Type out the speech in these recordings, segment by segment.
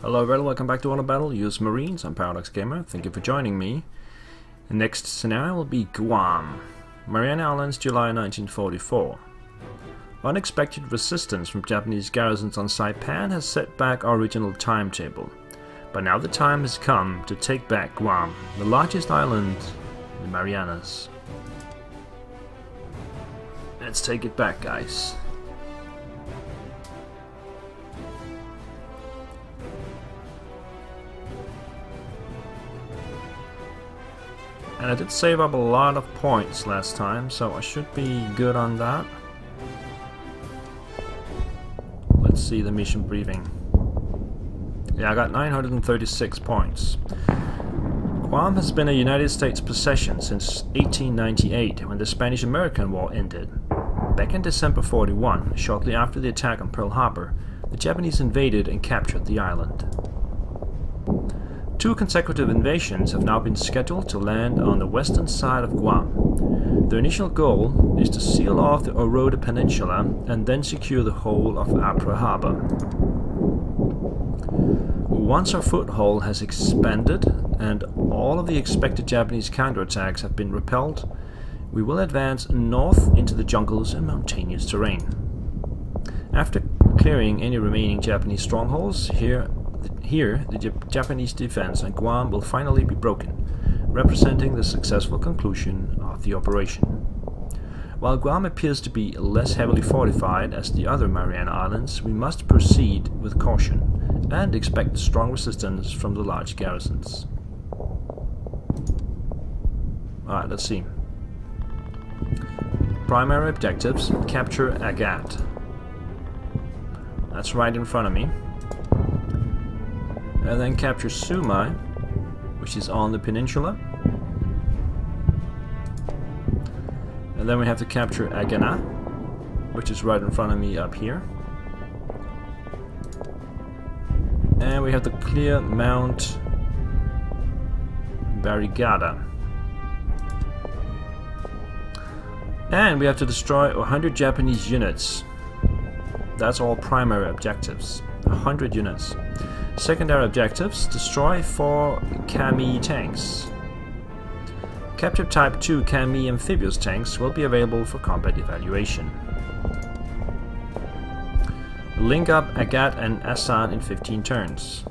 Hello everyone, welcome back to Auto Battle, US Marines. I'm Paradox Gamer. Thank you for joining me. The next scenario will be Guam, Mariana Islands, July 1944. Unexpected resistance from Japanese garrisons on Saipan has set back our original timetable. But now the time has come to take back Guam, the largest island in the Marianas. Let's take it back, guys. And I did save up a lot of points last time, so I should be good on that. Let's see the mission briefing. Yeah, I got 936 points. Guam has been a United States possession since 1898, when the Spanish-American War ended. Back in December 41, shortly after the attack on Pearl Harbor, the Japanese invaded and captured the island. 2 consecutive invasions have now been scheduled to land on the western side of Guam. Their initial goal is to seal off the Oroda Peninsula and then secure the whole of Apra Harbor. Once our foothold has expanded and all of the expected Japanese counterattacks have been repelled, we will advance north into the jungles and mountainous terrain. After clearing any remaining Japanese strongholds, the Japanese defense on Guam will finally be broken, representing the successful conclusion of the operation. While Guam appears to be less heavily fortified as the other Mariana Islands, we must proceed with caution and expect strong resistance from the large garrisons. Alright, let's see. Primary objectives: capture Agat. That's right in front of me. And then capture Sumai, which is on the peninsula. And then we have to capture Agana, which is right in front of me up here. And we have to clear Mount Barrigada. And we have to destroy 100 Japanese units. That's all primary objectives. 100 units. Secondary objectives: destroy 4 Kami tanks. Capture Type 2 Kami amphibious tanks will be available for combat evaluation. Link up Agat and Asan in 15 turns.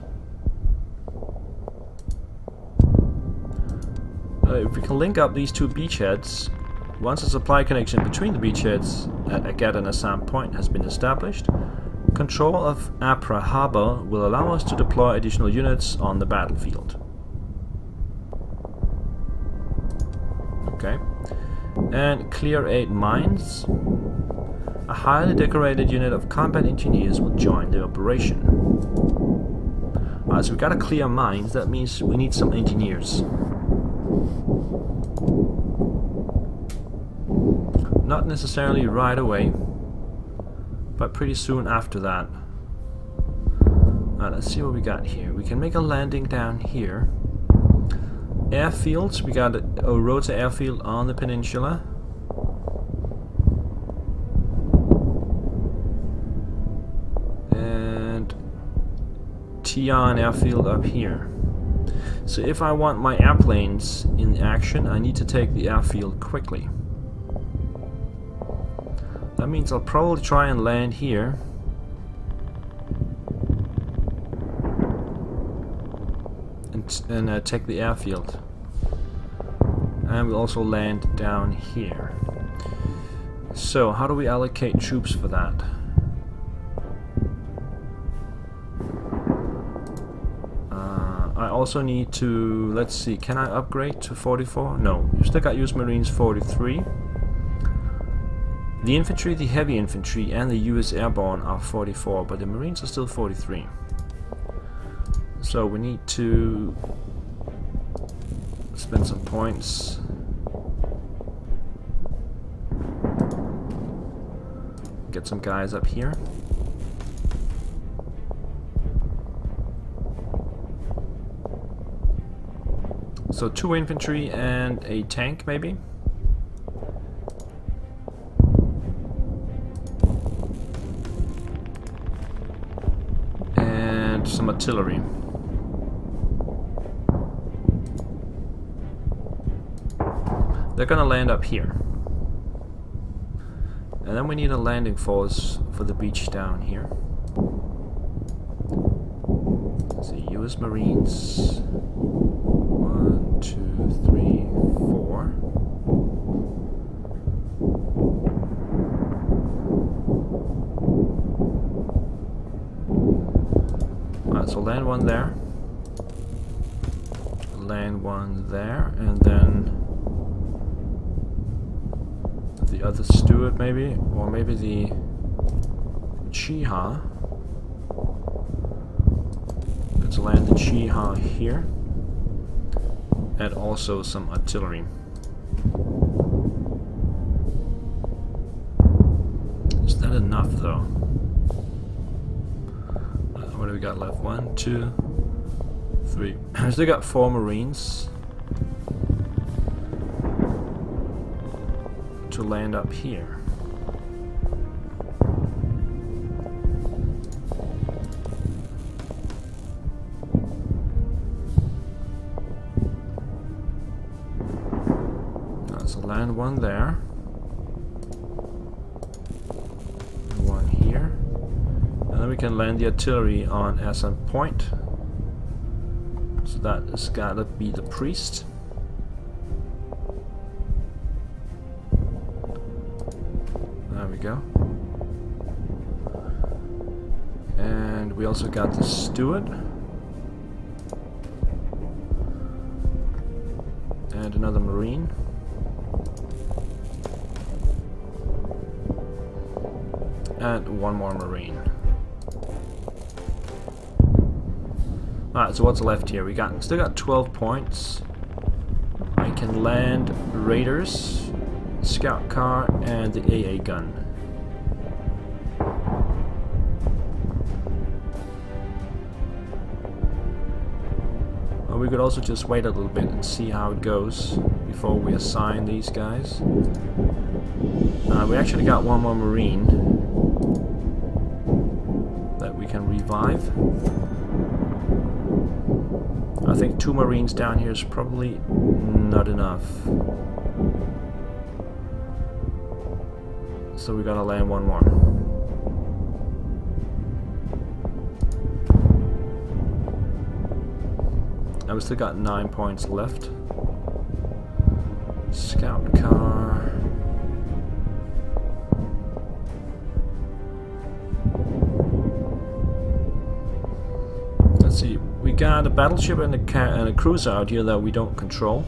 If we can link up these 2 beachheads, once a supply connection between the beachheads at Agat and Asan Point has been established, control of Apra Harbor will allow us to deploy additional units on the battlefield. Okay. And clear 8 mines. A highly decorated unit of combat engineers will join the operation. Alright, so we gotta clear mines. That means we need some engineers. Not necessarily right away, but pretty soon after that. Alright, let's see what we got here. We can make a landing down here. Airfields, we got a Oroda airfield on the peninsula. And Tian airfield up here. So if I want my airplanes in action, I need to take the airfield quickly. That means I'll probably try and land here. And take the airfield. And we'll also land down here. So, how do we allocate troops for that? I also need to, let's see, can I upgrade to 44? No, you still got US Marines 43. The infantry, the heavy infantry, and the US Airborne are 44, but the Marines are still 43. So we need to spend some points. Get some guys up here. So 2 infantry and a tank, maybe? And some artillery. They're gonna land up here. And then we need a landing force for the beach down here. Let's see, US Marines. 1, 2, 3, 4. Alright, so land one there. Land one there, and then the other Stewart maybe, or maybe the Chiha. Let's land the Chiha here, and also some artillery. Is that enough though? What do we got left? 1, 2, 3. I still got 4 Marines to land up here. So land one there, one here, and then we can land the artillery on SM Point. So that has gotta be the priest. There we go. And we also got the Steward. And another Marine. And one more Marine. Alright, so what's left here? We still got 12 points. I can land Raiders, Scout Car, and the AA gun. Well, we could also just wait a little bit and see how it goes before we assign these guys. We actually got one more Marine that we can revive. I think 2 Marines down here is probably not enough. So we gotta land one more. And we still got 9 points left. Scout car. Let's see, we got a battleship and a cruiser out here that we don't control.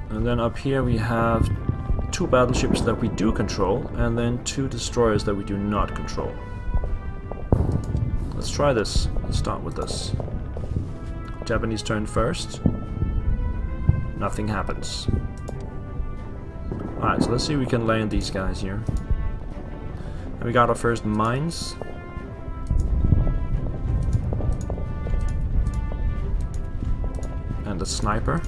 And then up here we have 2 battleships that we do control, and then 2 destroyers that we do not control. Let's try this. Let's start with this. Japanese turn first. Nothing happens. Alright, so let's see if we can land these guys here. And we got our first mines. And a sniper.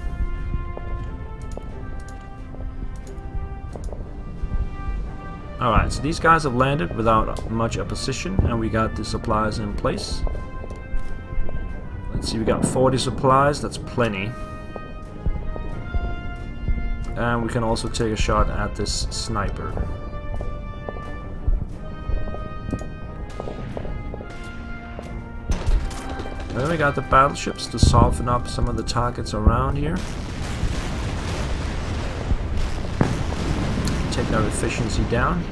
Alright, so these guys have landed without much opposition, and we got the supplies in place. Let's see, we got 40 supplies, that's plenty. And we can also take a shot at this sniper. Then we got the battleships to soften up some of the targets around here. Take their efficiency down.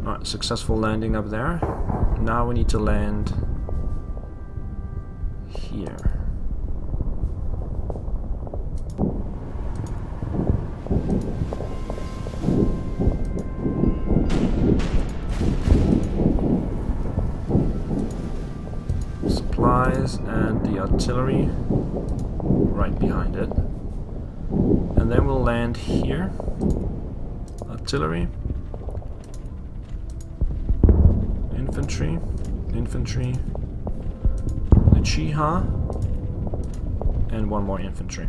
Alright, successful landing up there. Now we need to land here. Supplies and the artillery right behind it. And then we'll land here. Artillery. Infantry. Infantry. The Chiha. And one more infantry.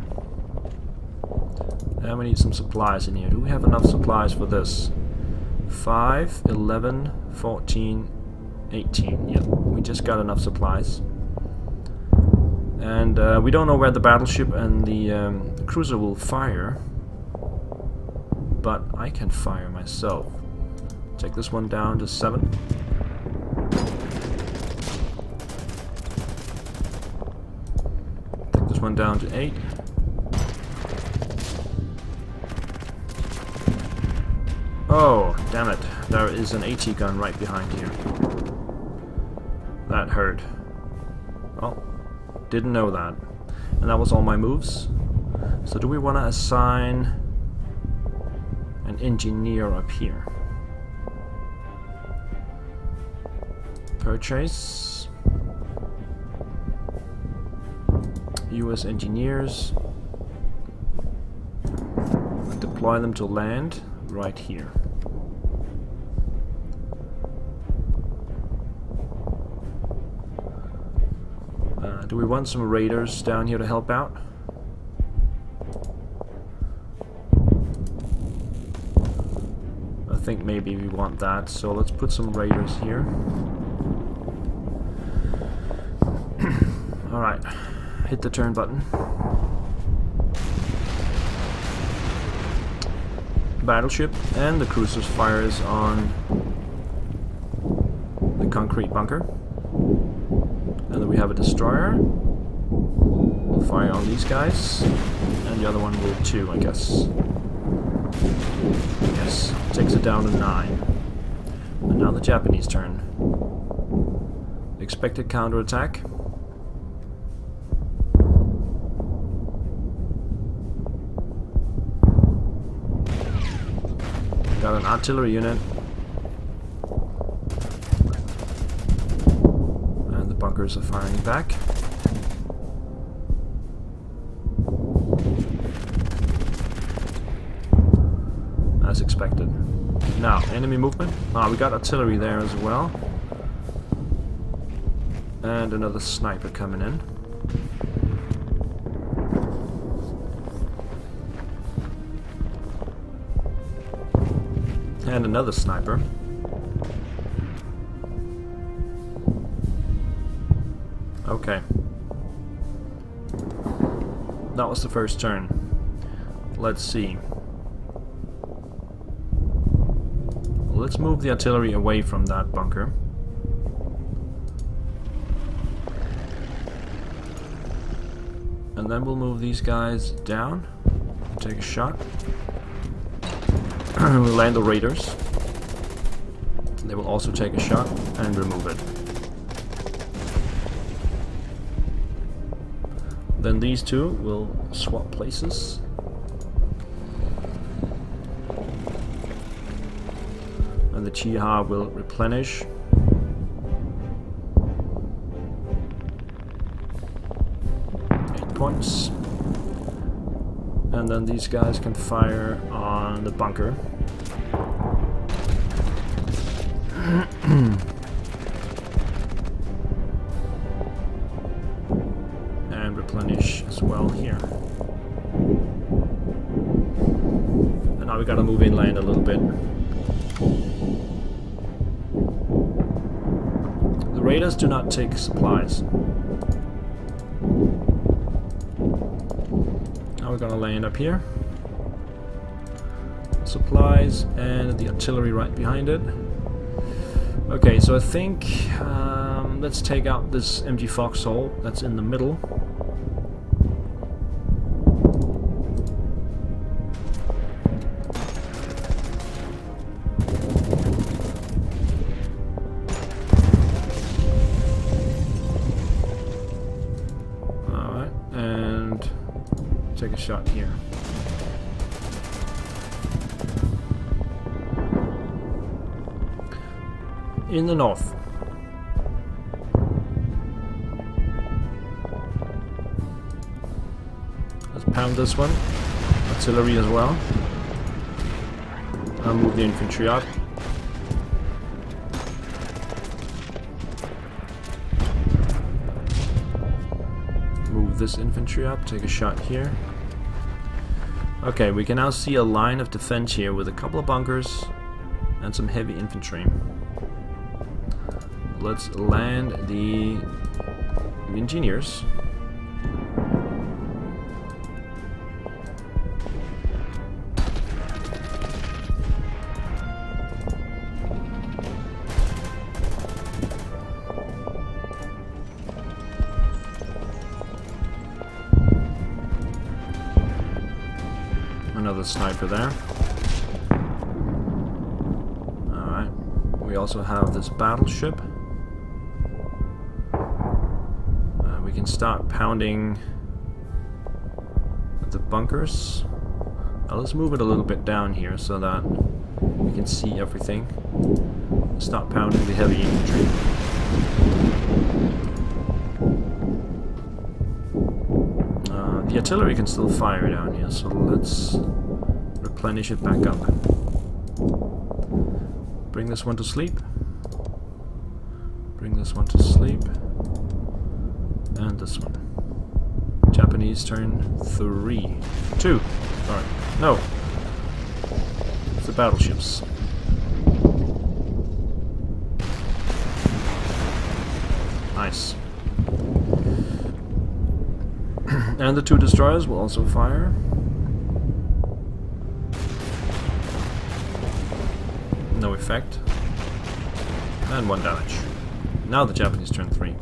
And we need some supplies in here. Do we have enough supplies for this? 5, 11, 14, 18. Yep, we just got enough supplies. And we don't know where the battleship and the cruiser will fire, but I can fire myself. Take this one down to 7. Take this one down to 8. Oh, damn it. There is an AT gun right behind here. That hurt. Oh, didn't know that. And that was all my moves. So do we want to assign an engineer up here? Purchase. US engineers. And deploy them to land right here. Do we want some raiders down here to help out? I think maybe we want that, so let's put some raiders here. Alright, hit the turn button. Battleship and the cruiser's fires on the concrete bunker. And then we have a destroyer. We'll fire on these guys. And the other one will too, I guess. Yes, takes it down to 9. And now the Japanese turn. Expected counterattack. Got an artillery unit. And the bunkers are firing back. As expected. Now, enemy movement. Ah, we got artillery there as well. And another sniper coming in. And another sniper. Okay. That was the first turn. Let's see. Let's move the artillery away from that bunker. And then we'll move these guys down and take a shot. We'll land the raiders. They will also take a shot and remove it. Then these two will swap places. And the Chiha will replenish. Points. And then these guys can fire on the bunker. And replenish as well here. And now we gotta move inland a little bit. The raiders do not take supplies. We're gonna land up here. Supplies and the artillery right behind it. Okay, so I think let's take out this MG Foxhole that's in the middle. Alright, and take a shot here. In the north. Let's pound this one. Artillery as well. I'll move the infantry up. Move this infantry up, take a shot here. Okay, we can now see a line of defense here with a couple of bunkers and some heavy infantry. Let's land the engineers. Another sniper there. Alright. We also have this battleship. We can start pounding the bunkers. Now let's move it a little bit down here so that we can see everything. Start pounding the heavy infantry. The artillery can still fire down here, so let's replenish it back up. Bring this one to sleep. Bring this one to sleep. And this one. Japanese turn 3. 2. Sorry. No. It's the battleships. Nice. And the 2 destroyers will also fire. No effect. And 1 damage. Now the Japanese turn 3.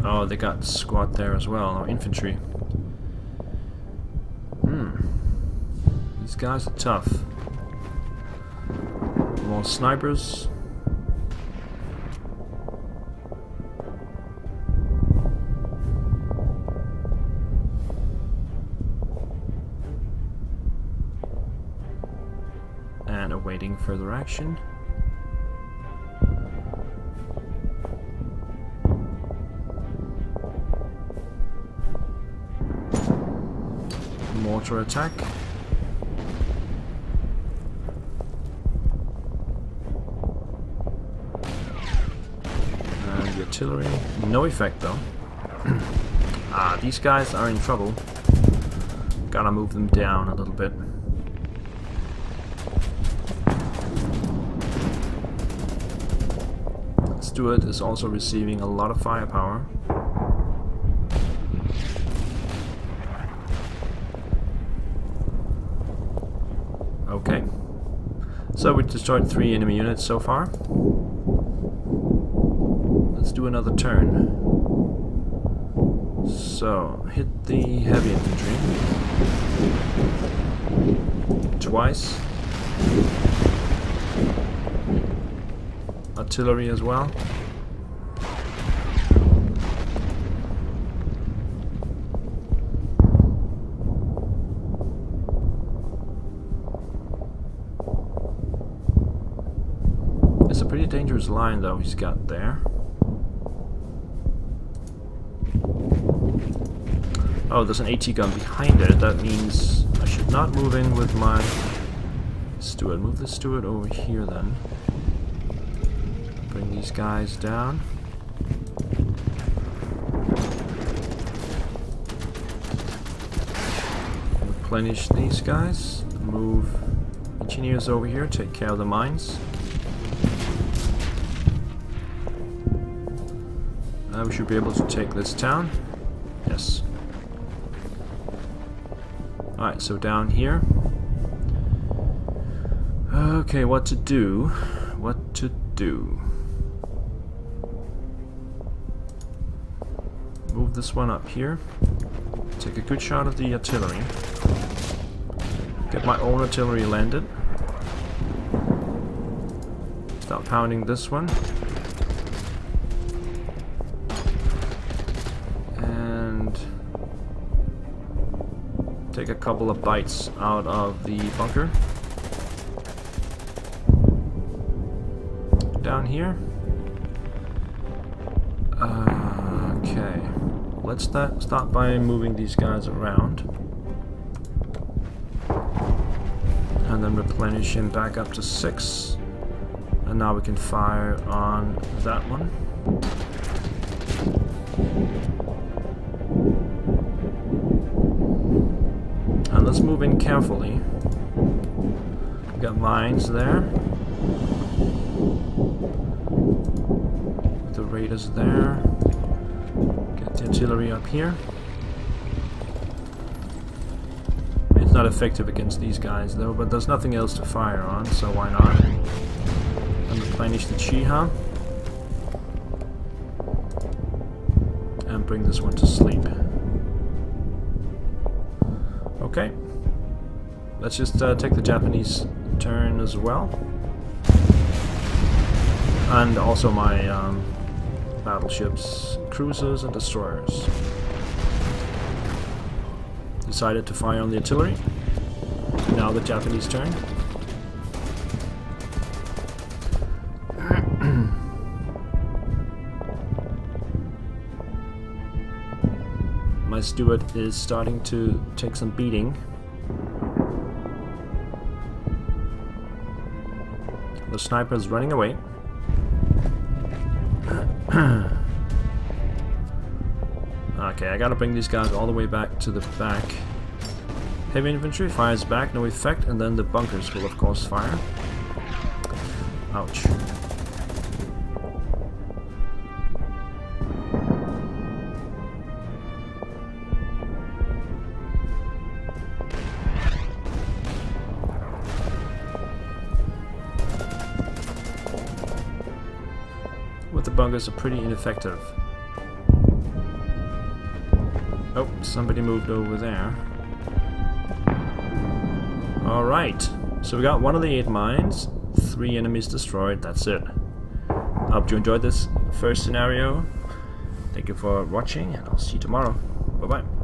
Oh, they got squad there as well, or infantry. These guys are tough. More snipers. And awaiting further action. Mortar attack. And the artillery, no effect though. These guys are in trouble. Gotta move them down a little bit. Stuart is also receiving a lot of firepower. Okay. So we destroyed 3 enemy units so far. Let's do another turn. So, hit the heavy infantry. Twice. Artillery as well. It's a pretty dangerous line though he's got there. Oh, there's an AT gun behind it. That means I should not move in with my Stuart. Move the Stuart over here then. Bring these guys down. Replenish these guys. Move engineers over here. Take care of the mines. We should be able to take this town. Yes. Alright, so down here. Okay, what to do? What to do? Move this one up here. Take a good shot of the artillery. Get my own artillery landed. Start pounding this one. Take a couple of bites out of the bunker. Down here. Okay. Let's start by moving these guys around. And then replenish him back up to 6. And now we can fire on that one. move in carefully. We got mines there. The raiders there. Get the artillery up here. It's not effective against these guys though, but there's nothing else to fire on, so why not? And replenish the Chiha. And bring this one to sleep. Okay. Let's just take the Japanese turn as well. And also my battleships, cruisers and destroyers. Decided to fire on the artillery. Now the Japanese turn. My Stuart is starting to take some beating. The sniper is running away. Okay, I gotta bring these guys all the way back to the back. Heavy infantry fires back, no effect, and then the bunkers will of course fire. Ouch. But the bunkers are pretty ineffective. Oh, somebody moved over there. Alright, so we got one of the 8 mines, 3 enemies destroyed, that's it. I hope you enjoyed this first scenario. Thank you for watching, and I'll see you tomorrow. Bye bye.